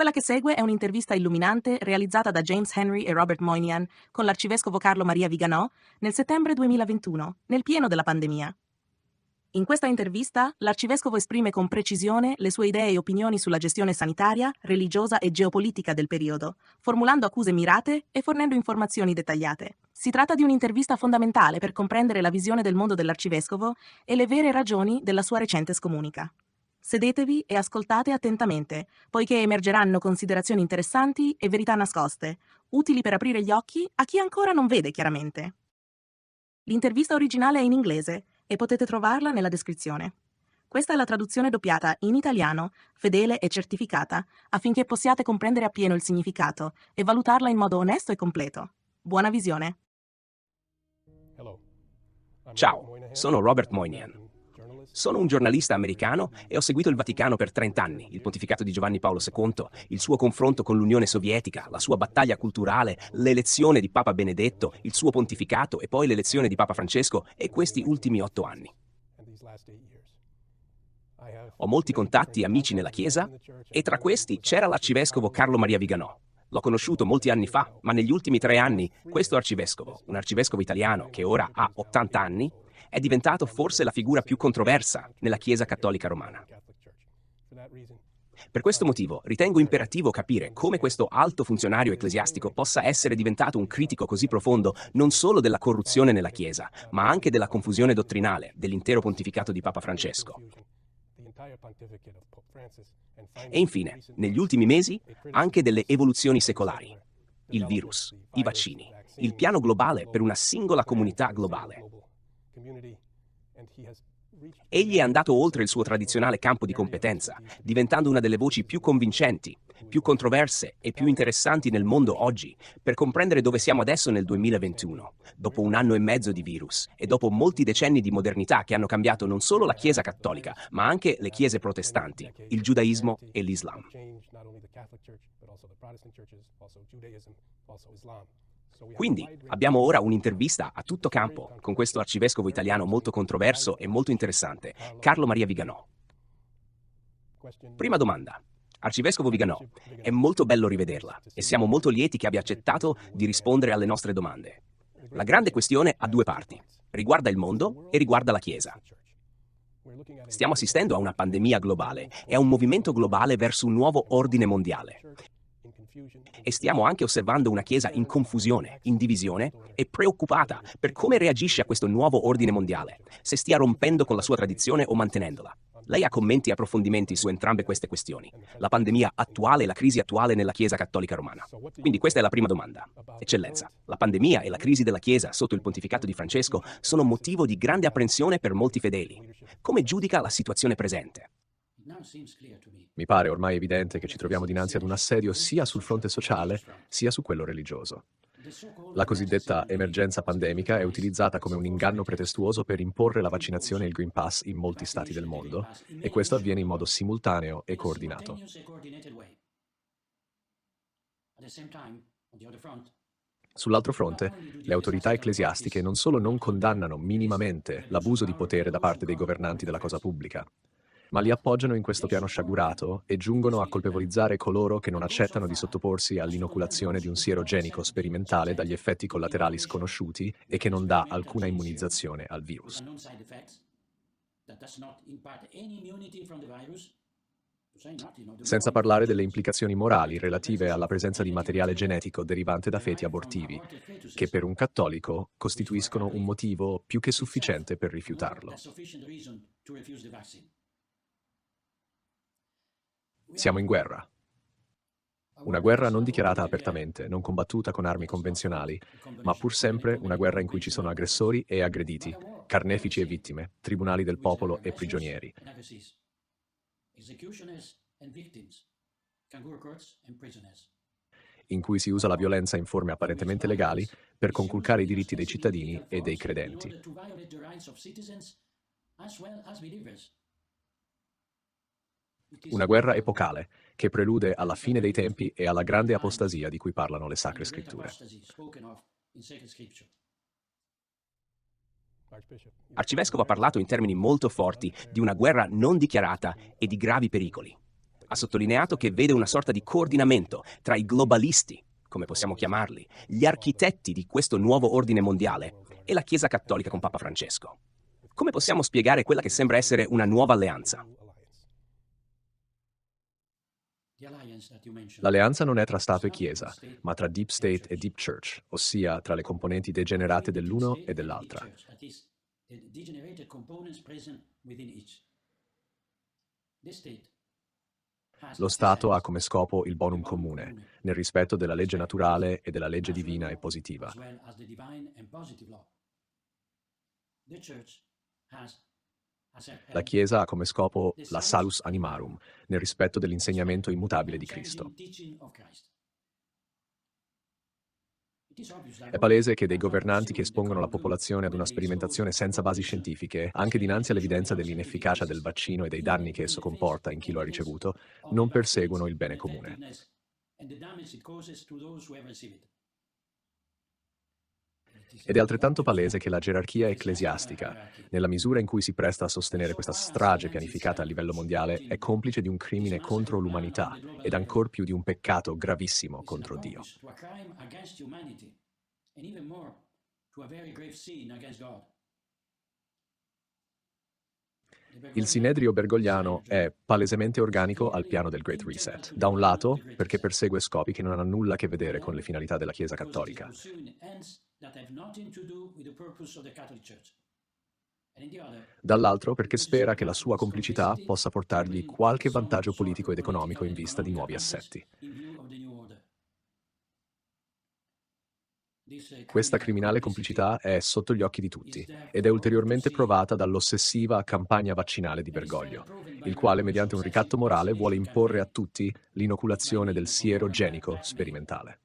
Quella che segue è un'intervista illuminante realizzata da James Henry e Robert Moynihan con l'arcivescovo Carlo Maria Viganò nel settembre 2021, nel pieno della pandemia. In questa intervista, l'arcivescovo esprime con precisione le sue idee e opinioni sulla gestione sanitaria, religiosa e geopolitica del periodo, formulando accuse mirate e fornendo informazioni dettagliate. Si tratta di un'intervista fondamentale per comprendere la visione del mondo dell'arcivescovo e le vere ragioni della sua recente scomunica. Sedetevi e ascoltate attentamente, poiché emergeranno considerazioni interessanti e verità nascoste, utili per aprire gli occhi a chi ancora non vede chiaramente. L'intervista originale è in inglese e potete trovarla nella descrizione. Questa è la traduzione doppiata in italiano, fedele e certificata, affinché possiate comprendere appieno il significato e valutarla in modo onesto e completo. Buona visione! Ciao, sono Robert Moynihan. Sono un giornalista americano e ho seguito il Vaticano per 30 anni, il pontificato di Giovanni Paolo II, il suo confronto con l'Unione Sovietica, la sua battaglia culturale, l'elezione di Papa Benedetto, il suo pontificato e poi l'elezione di Papa Francesco e questi ultimi 8 anni. Ho molti contatti e amici nella Chiesa e tra questi c'era l'arcivescovo Carlo Maria Viganò. L'ho conosciuto molti anni fa, ma negli ultimi 3 anni questo arcivescovo, un arcivescovo italiano che ora ha 80 anni, è diventato forse la figura più controversa nella Chiesa cattolica romana. Per questo motivo ritengo imperativo capire come questo alto funzionario ecclesiastico possa essere diventato un critico così profondo non solo della corruzione nella Chiesa, ma anche della confusione dottrinale dell'intero pontificato di Papa Francesco. E infine, negli ultimi mesi, anche delle evoluzioni secolari. Il virus, i vaccini, il piano globale per una singola comunità globale. Egli è andato oltre il suo tradizionale campo di competenza, diventando una delle voci più convincenti, più controverse e più interessanti nel mondo oggi, per comprendere dove siamo adesso nel 2021, dopo 1 anno e mezzo di virus e dopo molti decenni di modernità che hanno cambiato non solo la Chiesa cattolica, ma anche le chiese protestanti, il giudaismo e l'Islam. Quindi abbiamo ora un'intervista a tutto campo con questo arcivescovo italiano molto controverso e molto interessante, Carlo Maria Viganò. Prima domanda. Arcivescovo Viganò, è molto bello rivederla e siamo molto lieti che abbia accettato di rispondere alle nostre domande. La grande questione ha 2 parti. Riguarda il mondo e riguarda la Chiesa. Stiamo assistendo a una pandemia globale e a un movimento globale verso un nuovo ordine mondiale. E stiamo anche osservando una Chiesa in confusione, in divisione e preoccupata per come reagisce a questo nuovo ordine mondiale, se stia rompendo con la sua tradizione o mantenendola. Lei ha commenti e approfondimenti su entrambe queste questioni, la pandemia attuale e la crisi attuale nella Chiesa cattolica romana. Quindi questa è la prima domanda. Eccellenza, la pandemia e la crisi della Chiesa sotto il pontificato di Francesco sono motivo di grande apprensione per molti fedeli. Come giudica la situazione presente? Mi pare ormai evidente che ci troviamo dinanzi ad un assedio sia sul fronte sociale sia su quello religioso. La cosiddetta emergenza pandemica è utilizzata come un inganno pretestuoso per imporre la vaccinazione e il Green Pass in molti stati del mondo, e questo avviene in modo simultaneo e coordinato. Sull'altro fronte, le autorità ecclesiastiche non solo non condannano minimamente l'abuso di potere da parte dei governanti della cosa pubblica, ma li appoggiano in questo piano sciagurato e giungono a colpevolizzare coloro che non accettano di sottoporsi all'inoculazione di un siero genico sperimentale dagli effetti collaterali sconosciuti e che non dà alcuna immunizzazione al virus. Senza parlare delle implicazioni morali relative alla presenza di materiale genetico derivante da feti abortivi, che per un cattolico costituiscono un motivo più che sufficiente per rifiutarlo. Siamo in guerra. Una guerra non dichiarata apertamente, non combattuta con armi convenzionali, ma pur sempre una guerra in cui ci sono aggressori e aggrediti, carnefici e vittime, tribunali del popolo e prigionieri. In cui si usa la violenza in forme apparentemente legali per conculcare i diritti dei cittadini e dei credenti. Una guerra epocale, che prelude alla fine dei tempi e alla grande apostasia di cui parlano le Sacre Scritture. Arcivescovo ha parlato in termini molto forti di una guerra non dichiarata e di gravi pericoli. Ha sottolineato che vede una sorta di coordinamento tra i globalisti, come possiamo chiamarli, gli architetti di questo nuovo ordine mondiale, e la Chiesa Cattolica con Papa Francesco. Come possiamo spiegare quella che sembra essere una nuova alleanza? L'alleanza non è tra Stato e Chiesa, ma tra Deep State e Deep Church, ossia tra le componenti degenerate dell'uno e dell'altra. Lo Stato ha come scopo il bonum comune, nel rispetto della legge naturale e della legge divina e positiva. La Chiesa ha come scopo la salus animarum, nel rispetto dell'insegnamento immutabile di Cristo. È palese che dei governanti che espongono la popolazione ad una sperimentazione senza basi scientifiche, anche dinanzi all'evidenza dell'inefficacia del vaccino e dei danni che esso comporta in chi lo ha ricevuto, non perseguono il bene comune. Ed è altrettanto palese che la gerarchia ecclesiastica, nella misura in cui si presta a sostenere questa strage pianificata a livello mondiale, è complice di un crimine contro l'umanità ed ancor più di un peccato gravissimo contro Dio. Il Sinedrio bergogliano è palesemente organico al piano del Great Reset. Da un lato, perché persegue scopi che non hanno nulla a che vedere con le finalità della Chiesa cattolica. Dall'altro, perché spera che la sua complicità possa portargli qualche vantaggio politico ed economico in vista di nuovi assetti. Questa criminale complicità è sotto gli occhi di tutti ed è ulteriormente provata dall'ossessiva campagna vaccinale di Bergoglio, il quale mediante un ricatto morale vuole imporre a tutti l'inoculazione del siero genico sperimentale.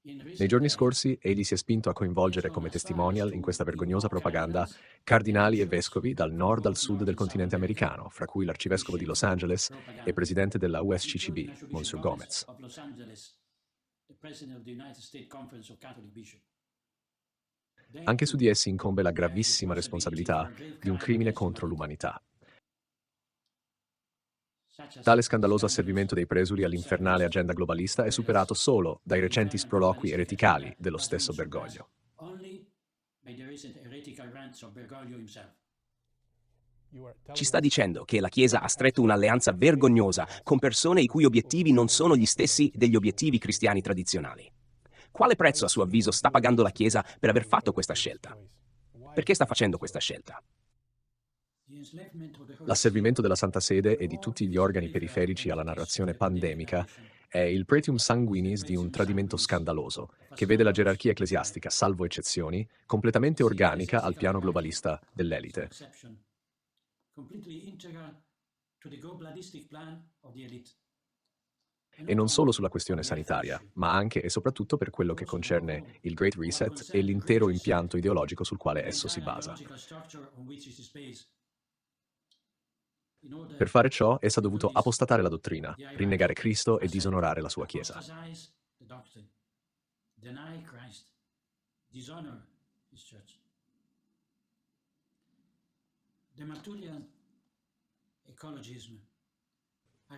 Nei giorni scorsi egli si è spinto a coinvolgere come testimonial in questa vergognosa propaganda cardinali e vescovi dal nord al sud del continente americano, fra cui l'arcivescovo di Los Angeles e presidente della USCCB, Monsieur Gomez. Anche su di essi incombe la gravissima responsabilità di un crimine contro l'umanità. Tale scandaloso asservimento dei presuli all'infernale agenda globalista è superato solo dai recenti sproloqui ereticali dello stesso Bergoglio. Ci sta dicendo che la Chiesa ha stretto un'alleanza vergognosa con persone i cui obiettivi non sono gli stessi degli obiettivi cristiani tradizionali. Quale prezzo, a suo avviso, sta pagando la Chiesa per aver fatto questa scelta? Perché sta facendo questa scelta? L'asservimento della Santa Sede e di tutti gli organi periferici alla narrazione pandemica è il pretium sanguinis di un tradimento scandaloso, che vede la gerarchia ecclesiastica, salvo eccezioni, completamente organica al piano globalista dell'elite. E non solo sulla questione sanitaria, ma anche e soprattutto per quello che concerne il Great Reset e l'intero impianto ideologico sul quale esso si basa. Per fare ciò, essa ha dovuto apostatare la dottrina, rinnegare Cristo e disonorare la sua Chiesa.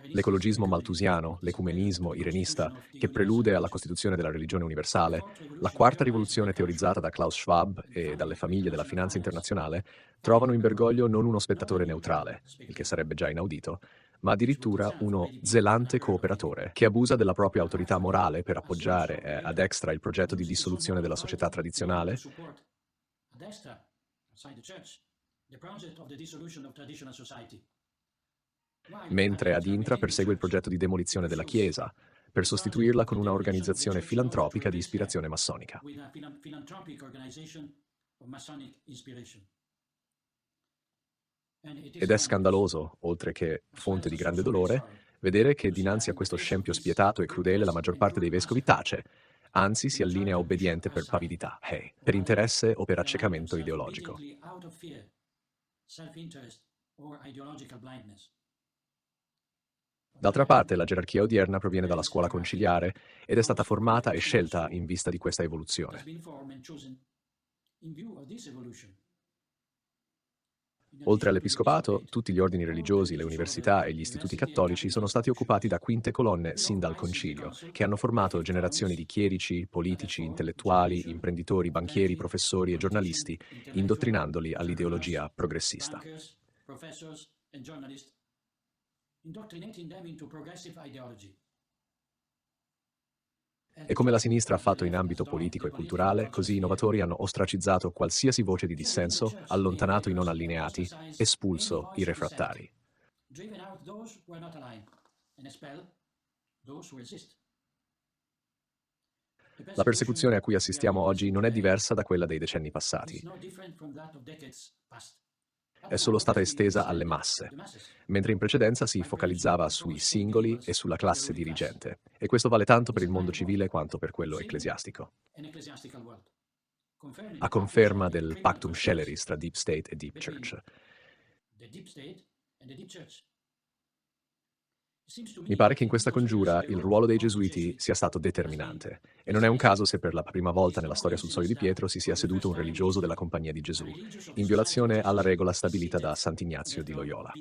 L'ecologismo maltusiano, l'ecumenismo irenista, che prelude alla costituzione della religione universale, la quarta rivoluzione teorizzata da Klaus Schwab e dalle famiglie della finanza internazionale, trovano in Bergoglio non uno spettatore neutrale, il che sarebbe già inaudito, ma addirittura uno zelante cooperatore che abusa della propria autorità morale per appoggiare a destra il progetto di dissoluzione della società tradizionale, mentre ad intra persegue il progetto di demolizione della Chiesa, per sostituirla con una organizzazione filantropica di ispirazione massonica. Ed è scandaloso, oltre che fonte di grande dolore, vedere che dinanzi a questo scempio spietato e crudele la maggior parte dei vescovi tace, anzi si allinea obbediente per pavidità, per interesse o per accecamento ideologico. D'altra parte, la gerarchia odierna proviene dalla scuola conciliare ed è stata formata e scelta in vista di questa evoluzione. Oltre all'episcopato, tutti gli ordini religiosi, le università e gli istituti cattolici sono stati occupati da quinte colonne sin dal Concilio, che hanno formato generazioni di chierici, politici, intellettuali, imprenditori, banchieri, professori e giornalisti, indottrinandoli all'ideologia progressista. E come la sinistra ha fatto in ambito politico e culturale, così i innovatori hanno ostracizzato qualsiasi voce di dissenso, allontanato i non allineati, espulso i refrattari. La persecuzione a cui assistiamo oggi non è diversa da quella dei decenni passati. È solo stata estesa alle masse, mentre in precedenza si focalizzava sui singoli e sulla classe dirigente. E questo vale tanto per il mondo civile quanto per quello ecclesiastico. A conferma del pactum sceleris tra Deep State e Deep Church. Mi pare che in questa congiura il ruolo dei Gesuiti sia stato determinante, e non è un caso se per la prima volta nella storia sul Soglio di Pietro si sia seduto un religioso della Compagnia di Gesù, in violazione alla regola stabilita da Sant'Ignazio di Loyola.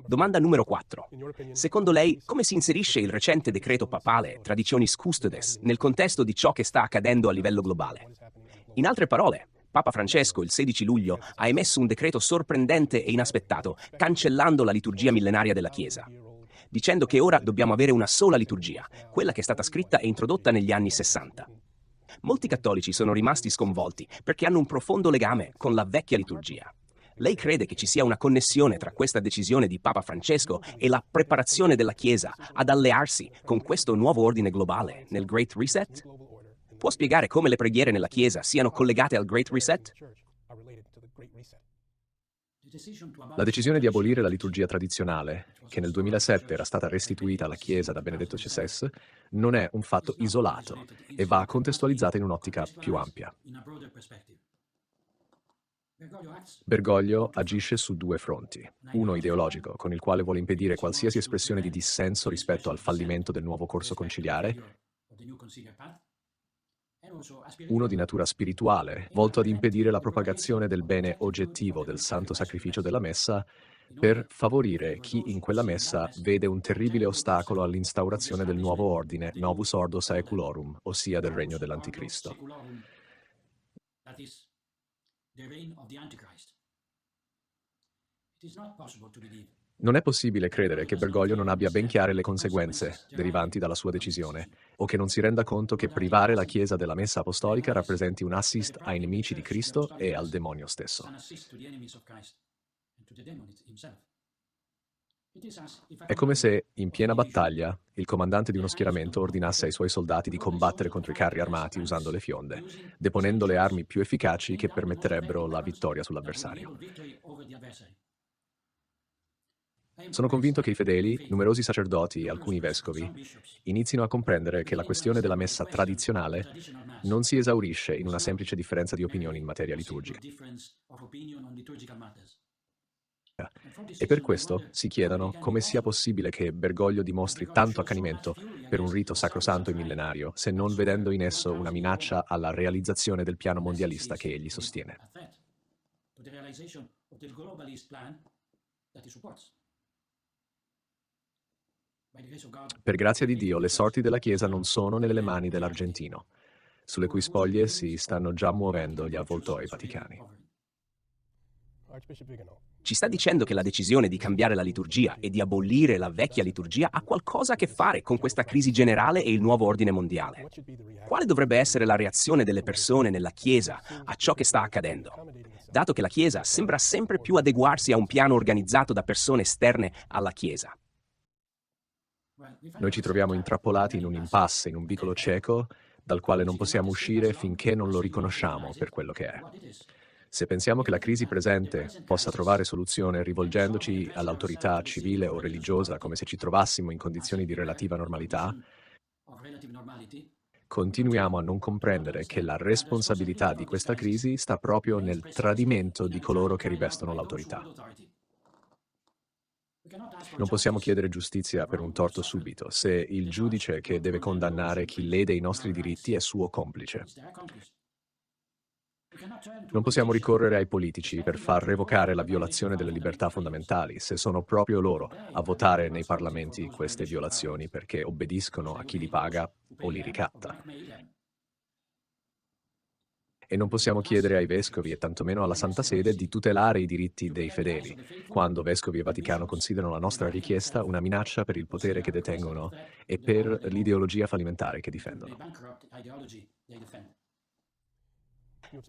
Domanda numero 4. Secondo lei, come si inserisce il recente decreto papale Traditionis Custodes nel contesto di ciò che sta accadendo a livello globale? In altre parole, Papa Francesco il 16 luglio ha emesso un decreto sorprendente e inaspettato, cancellando la liturgia millenaria della Chiesa, dicendo che ora dobbiamo avere una sola liturgia, quella che è stata scritta e introdotta negli anni 60. Molti cattolici sono rimasti sconvolti perché hanno un profondo legame con la vecchia liturgia. Lei crede che ci sia una connessione tra questa decisione di Papa Francesco e la preparazione della Chiesa ad allearsi con questo nuovo ordine globale nel Great Reset? Può spiegare come le preghiere nella Chiesa siano collegate al Great Reset? La decisione di abolire la liturgia tradizionale, che nel 2007 era stata restituita alla Chiesa da Benedetto XVI, non è un fatto isolato e va contestualizzata in un'ottica più ampia. Bergoglio agisce su due fronti. Uno ideologico, con il quale vuole impedire qualsiasi espressione di dissenso rispetto al fallimento del nuovo corso conciliare. Uno di natura spirituale, volto ad impedire la propagazione del bene oggettivo del santo sacrificio della messa, per favorire chi in quella messa vede un terribile ostacolo all'instaurazione del nuovo ordine Novus Ordo Saeculorum, ossia del regno dell'Anticristo. Non è possibile credere che Bergoglio non abbia ben chiare le conseguenze derivanti dalla sua decisione, o che non si renda conto che privare la Chiesa della messa apostolica rappresenti un assist ai nemici di Cristo e al demonio stesso. È come se, in piena battaglia, il comandante di uno schieramento ordinasse ai suoi soldati di combattere contro i carri armati usando le fionde, deponendo le armi più efficaci che permetterebbero la vittoria sull'avversario. Sono convinto che i fedeli, numerosi sacerdoti e alcuni vescovi, inizino a comprendere che la questione della messa tradizionale non si esaurisce in una semplice differenza di opinioni in materia liturgica. E per questo si chiedono come sia possibile che Bergoglio dimostri tanto accanimento per un rito sacrosanto e millenario, se non vedendo in esso una minaccia alla realizzazione del piano mondialista che egli sostiene. Per grazia di Dio, le sorti della Chiesa non sono nelle mani dell'argentino, sulle cui spoglie si stanno già muovendo gli avvoltoi vaticani. Ci sta dicendo che la decisione di cambiare la liturgia e di abolire la vecchia liturgia ha qualcosa a che fare con questa crisi generale e il nuovo ordine mondiale. Quale dovrebbe essere la reazione delle persone nella Chiesa a ciò che sta accadendo, dato che la Chiesa sembra sempre più adeguarsi a un piano organizzato da persone esterne alla Chiesa? Noi ci troviamo intrappolati in un impasse, in un vicolo cieco, dal quale non possiamo uscire finché non lo riconosciamo per quello che è. Se pensiamo che la crisi presente possa trovare soluzione rivolgendoci all'autorità civile o religiosa come se ci trovassimo in condizioni di relativa normalità, continuiamo a non comprendere che la responsabilità di questa crisi sta proprio nel tradimento di coloro che rivestono l'autorità. Non possiamo chiedere giustizia per un torto subito, se il giudice che deve condannare chi lede i nostri diritti è suo complice. Non possiamo ricorrere ai politici per far revocare la violazione delle libertà fondamentali, se sono proprio loro a votare nei parlamenti queste violazioni perché obbediscono a chi li paga o li ricatta. E non possiamo chiedere ai vescovi e tantomeno alla Santa Sede di tutelare i diritti dei fedeli, quando vescovi e Vaticano considerano la nostra richiesta una minaccia per il potere che detengono e per l'ideologia fallimentare che difendono.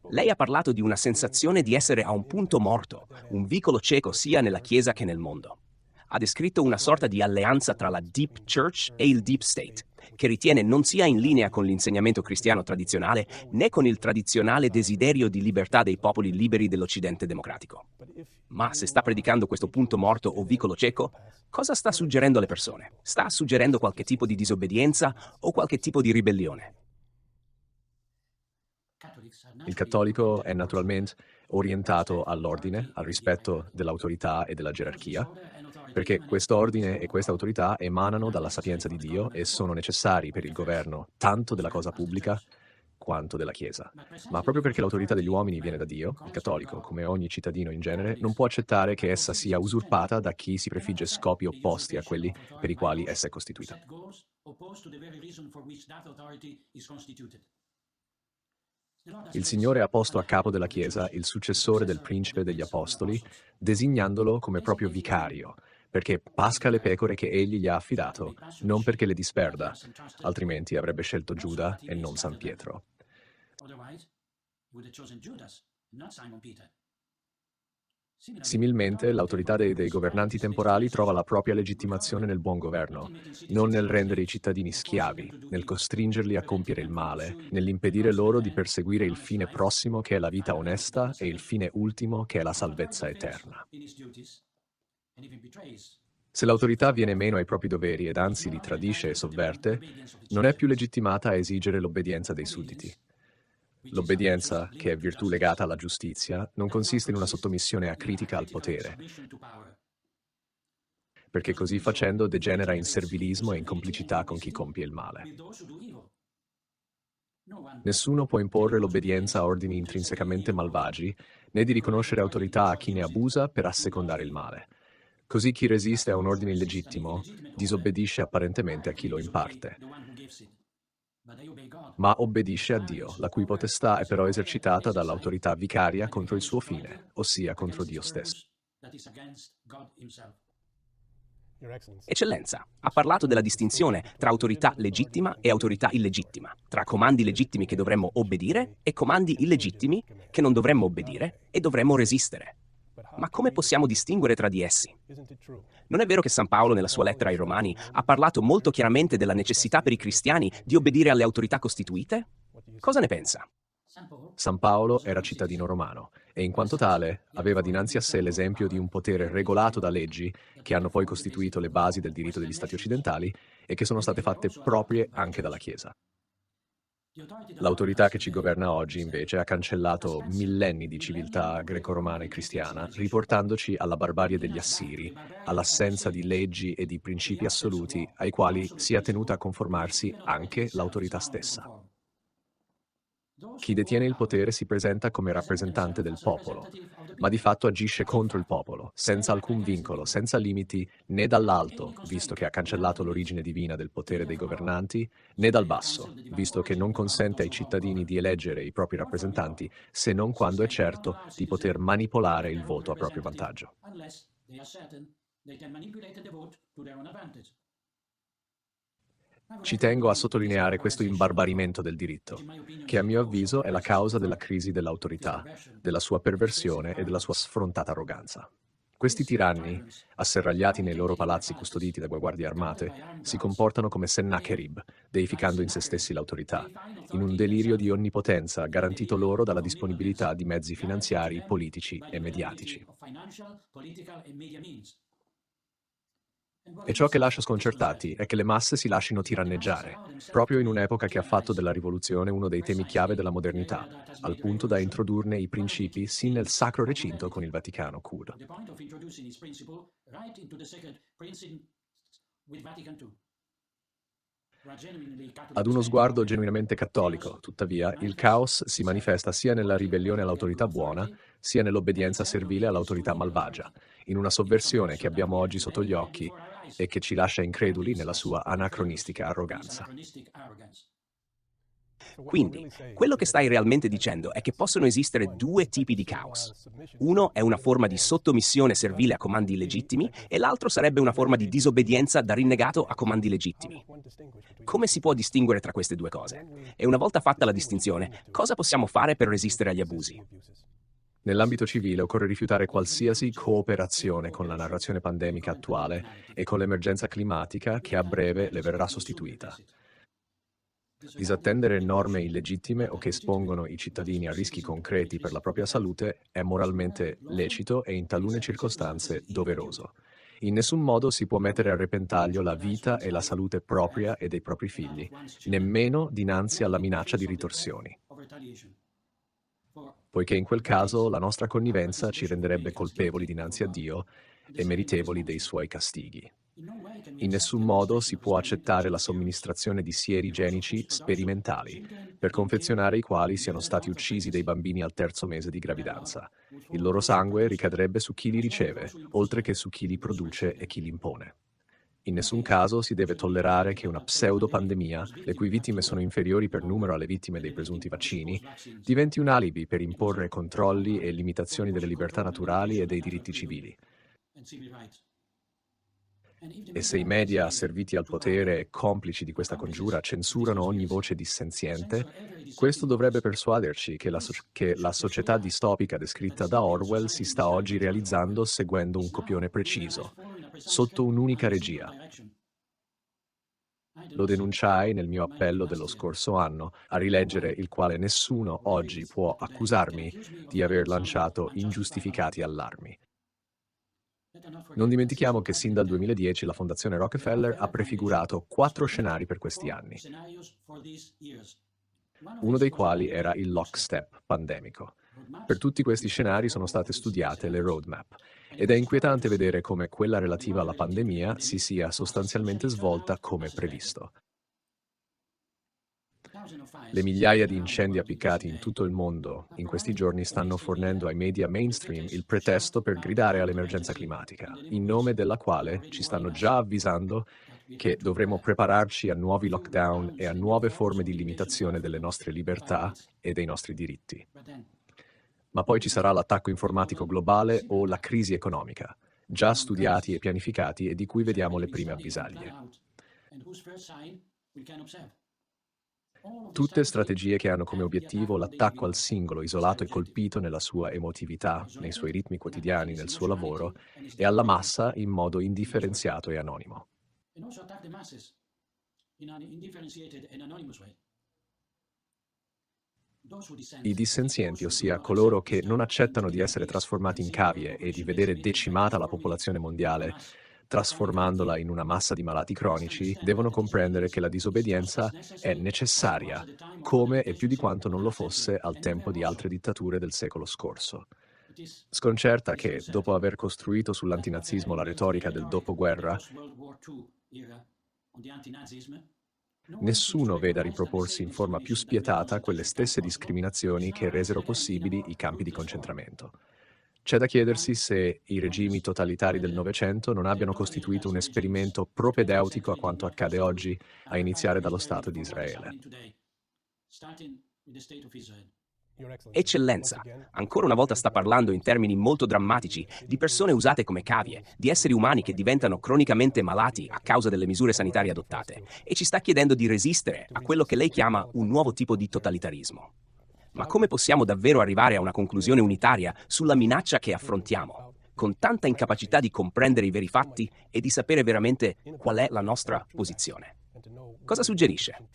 Lei ha parlato di una sensazione di essere a un punto morto, un vicolo cieco sia nella Chiesa che nel mondo. Ha descritto una sorta di alleanza tra la Deep Church e il Deep State, che ritiene non sia in linea con l'insegnamento cristiano tradizionale né con il tradizionale desiderio di libertà dei popoli liberi dell'Occidente democratico. Ma se sta predicando questo punto morto o vicolo cieco, cosa sta suggerendo alle persone? Sta suggerendo qualche tipo di disobbedienza o qualche tipo di ribellione? Il cattolico è naturalmente orientato all'ordine, al rispetto dell'autorità e della gerarchia, perché quest'ordine e questa autorità emanano dalla sapienza di Dio e sono necessari per il governo tanto della cosa pubblica quanto della Chiesa. Ma proprio perché l'autorità degli uomini viene da Dio, il cattolico, come ogni cittadino in genere, non può accettare che essa sia usurpata da chi si prefigge scopi opposti a quelli per i quali essa è costituita. Il Signore ha posto a capo della Chiesa il successore del principe degli Apostoli, designandolo come proprio vicario, perché pasca le pecore che egli gli ha affidato, non perché le disperda, altrimenti avrebbe scelto Giuda e non San Pietro. Similmente, l'autorità dei governanti temporali trova la propria legittimazione nel buon governo, non nel rendere i cittadini schiavi, nel costringerli a compiere il male, nell'impedire loro di perseguire il fine prossimo che è la vita onesta e il fine ultimo che è la salvezza eterna. Se l'autorità viene meno ai propri doveri ed anzi li tradisce e sovverte, non è più legittimata a esigere l'obbedienza dei sudditi. L'obbedienza, che è virtù legata alla giustizia, non consiste in una sottomissione acritica al potere, perché così facendo degenera in servilismo e in complicità con chi compie il male. Nessuno può imporre l'obbedienza a ordini intrinsecamente malvagi, né di riconoscere autorità a chi ne abusa per assecondare il male. Così chi resiste a un ordine illegittimo disobbedisce apparentemente a chi lo imparte, ma obbedisce a Dio, la cui potestà è però esercitata dall'autorità vicaria contro il suo fine, ossia contro Dio stesso. Eccellenza, ha parlato della distinzione tra autorità legittima e autorità illegittima, tra comandi legittimi che dovremmo obbedire e comandi illegittimi che non dovremmo obbedire e dovremmo resistere. Ma come possiamo distinguere tra di essi? Non è vero che San Paolo nella sua lettera ai Romani ha parlato molto chiaramente della necessità per i cristiani di obbedire alle autorità costituite? Cosa ne pensa? San Paolo era cittadino romano e in quanto tale aveva dinanzi a sé l'esempio di un potere regolato da leggi che hanno poi costituito le basi del diritto degli Stati occidentali e che sono state fatte proprie anche dalla Chiesa. L'autorità che ci governa oggi, invece, ha cancellato millenni di civiltà greco-romana e cristiana, riportandoci alla barbarie degli Assiri, all'assenza di leggi e di principi assoluti ai quali sia tenuta a conformarsi anche l'autorità stessa. Chi detiene il potere si presenta come rappresentante del popolo, ma di fatto agisce contro il popolo, senza alcun vincolo, senza limiti né dall'alto, visto che ha cancellato l'origine divina del potere dei governanti, né dal basso, visto che non consente ai cittadini di eleggere i propri rappresentanti se non quando è certo di poter manipolare il voto a proprio vantaggio. Ci tengo a sottolineare questo imbarbarimento del diritto, che a mio avviso è la causa della crisi dell'autorità, della sua perversione e della sua sfrontata arroganza. Questi tiranni, asserragliati nei loro palazzi custoditi da guardie armate, si comportano come Sennacherib, deificando in se stessi l'autorità, in un delirio di onnipotenza garantito loro dalla disponibilità di mezzi finanziari, politici e mediatici. E ciò che lascia sconcertati è che le masse si lascino tiranneggiare, proprio in un'epoca che ha fatto della rivoluzione uno dei temi chiave della modernità, al punto da introdurne i principi sin nel sacro recinto con il Vaticano Cud. Ad uno sguardo genuinamente cattolico, tuttavia, il caos si manifesta sia nella ribellione all'autorità buona, sia nell'obbedienza servile all'autorità malvagia, in una sovversione che abbiamo oggi sotto gli occhi e che ci lascia increduli nella sua anacronistica arroganza. Quindi, quello che stai realmente dicendo è che possono esistere due tipi di caos. Uno è una forma di sottomissione servile a comandi illegittimi e l'altro sarebbe una forma di disobbedienza da rinnegato a comandi legittimi. Come si può distinguere tra queste due cose? E una volta fatta la distinzione, cosa possiamo fare per resistere agli abusi? Nell'ambito civile occorre rifiutare qualsiasi cooperazione con la narrazione pandemica attuale e con l'emergenza climatica che a breve le verrà sostituita. Disattendere norme illegittime o che espongono i cittadini a rischi concreti per la propria salute è moralmente lecito e in talune circostanze doveroso. In nessun modo si può mettere a repentaglio la vita e la salute propria e dei propri figli, nemmeno dinanzi alla minaccia di ritorsioni, poiché in quel caso la nostra connivenza ci renderebbe colpevoli dinanzi a Dio e meritevoli dei suoi castighi. In nessun modo si può accettare la somministrazione di sieri genici sperimentali, per confezionare i quali siano stati uccisi dei bambini al 3° mese di gravidanza. Il loro sangue ricadrebbe su chi li riceve, oltre che su chi li produce e chi li impone. In nessun caso si deve tollerare che una pseudopandemia, le cui vittime sono inferiori per numero alle vittime dei presunti vaccini, diventi un alibi per imporre controlli e limitazioni delle libertà naturali e dei diritti civili. E se i media asserviti al potere e complici di questa congiura censurano ogni voce dissenziente, questo dovrebbe persuaderci che la società distopica descritta da Orwell si sta oggi realizzando seguendo un copione preciso, sotto un'unica regia. Lo denunciai nel mio appello dello scorso anno, a rileggere il quale nessuno oggi può accusarmi di aver lanciato ingiustificati allarmi. Non dimentichiamo che sin dal 2010 la Fondazione Rockefeller ha prefigurato 4 scenari per questi anni, uno dei quali era il lockstep pandemico. Per tutti questi scenari sono state studiate le roadmap ed è inquietante vedere come quella relativa alla pandemia si sia sostanzialmente svolta come previsto. Le migliaia di incendi appiccati in tutto il mondo in questi giorni stanno fornendo ai media mainstream il pretesto per gridare all'emergenza climatica, in nome della quale ci stanno già avvisando che dovremo prepararci a nuovi lockdown e a nuove forme di limitazione delle nostre libertà e dei nostri diritti. Ma poi ci sarà l'attacco informatico globale o la crisi economica, già studiati e pianificati e di cui vediamo le prime avvisaglie. Tutte strategie che hanno come obiettivo l'attacco al singolo isolato e colpito nella sua emotività, nei suoi ritmi quotidiani, nel suo lavoro, e alla massa in modo indifferenziato e anonimo. I dissenzienti, ossia coloro che non accettano di essere trasformati in cavie e di vedere decimata la popolazione mondiale, trasformandola in una massa di malati cronici, devono comprendere che la disobbedienza è necessaria, come e più di quanto non lo fosse al tempo di altre dittature del secolo scorso. Sconcerta che, dopo aver costruito sull'antinazismo la retorica del dopoguerra, nessuno veda riproporsi in forma più spietata quelle stesse discriminazioni che resero possibili i campi di concentramento. C'è da chiedersi se i regimi totalitari del Novecento non abbiano costituito un esperimento propedeutico a quanto accade oggi, a iniziare dallo Stato di Israele. Eccellenza, ancora una volta sta parlando in termini molto drammatici di persone usate come cavie, di esseri umani che diventano cronicamente malati a causa delle misure sanitarie adottate, e ci sta chiedendo di resistere a quello che lei chiama un nuovo tipo di totalitarismo. Ma come possiamo davvero arrivare a una conclusione unitaria sulla minaccia che affrontiamo, con tanta incapacità di comprendere i veri fatti e di sapere veramente qual è la nostra posizione? Cosa suggerisce?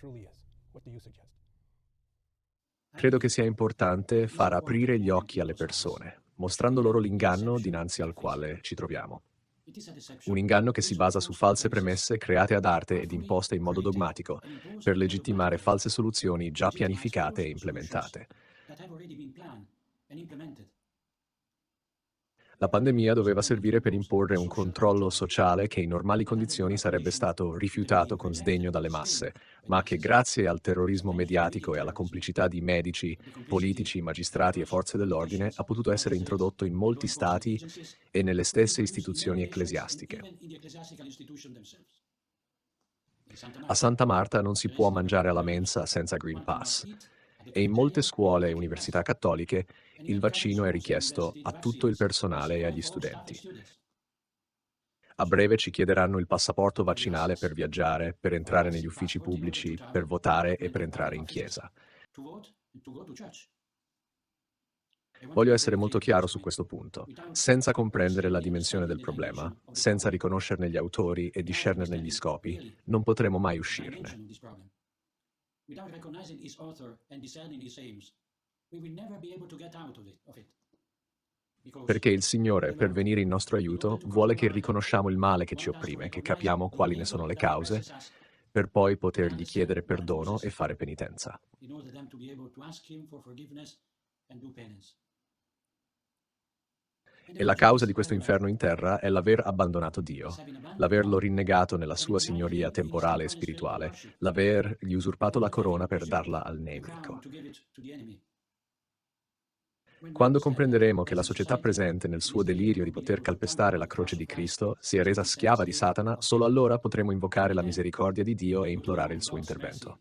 Credo che sia importante far aprire gli occhi alle persone, mostrando loro l'inganno dinanzi al quale ci troviamo. Un inganno che si basa su false premesse create ad arte ed imposte in modo dogmatico, per legittimare false soluzioni già pianificate e implementate. La pandemia doveva servire per imporre un controllo sociale che in normali condizioni sarebbe stato rifiutato con sdegno dalle masse, ma che grazie al terrorismo mediatico e alla complicità di medici, politici, magistrati e forze dell'ordine ha potuto essere introdotto in molti stati e nelle stesse istituzioni ecclesiastiche. A Santa Marta non si può mangiare alla mensa senza Green Pass e in molte scuole e università cattoliche il vaccino è richiesto a tutto il personale e agli studenti. A breve ci chiederanno il passaporto vaccinale per viaggiare, per entrare negli uffici pubblici, per votare e per entrare in chiesa. Voglio essere molto chiaro su questo punto. Senza comprendere la dimensione del problema, senza riconoscerne gli autori e discernerne gli scopi, non potremo mai uscirne. Perché il Signore, per venire in nostro aiuto, vuole che riconosciamo il male che ci opprime, che capiamo quali ne sono le cause, per poi potergli chiedere perdono e fare penitenza. E la causa di questo inferno in terra è l'aver abbandonato Dio, l'averlo rinnegato nella sua signoria temporale e spirituale, l'avergli usurpato la corona per darla al nemico. Quando comprenderemo che la società presente nel suo delirio di poter calpestare la croce di Cristo si è resa schiava di Satana, solo allora potremo invocare la misericordia di Dio e implorare il suo intervento.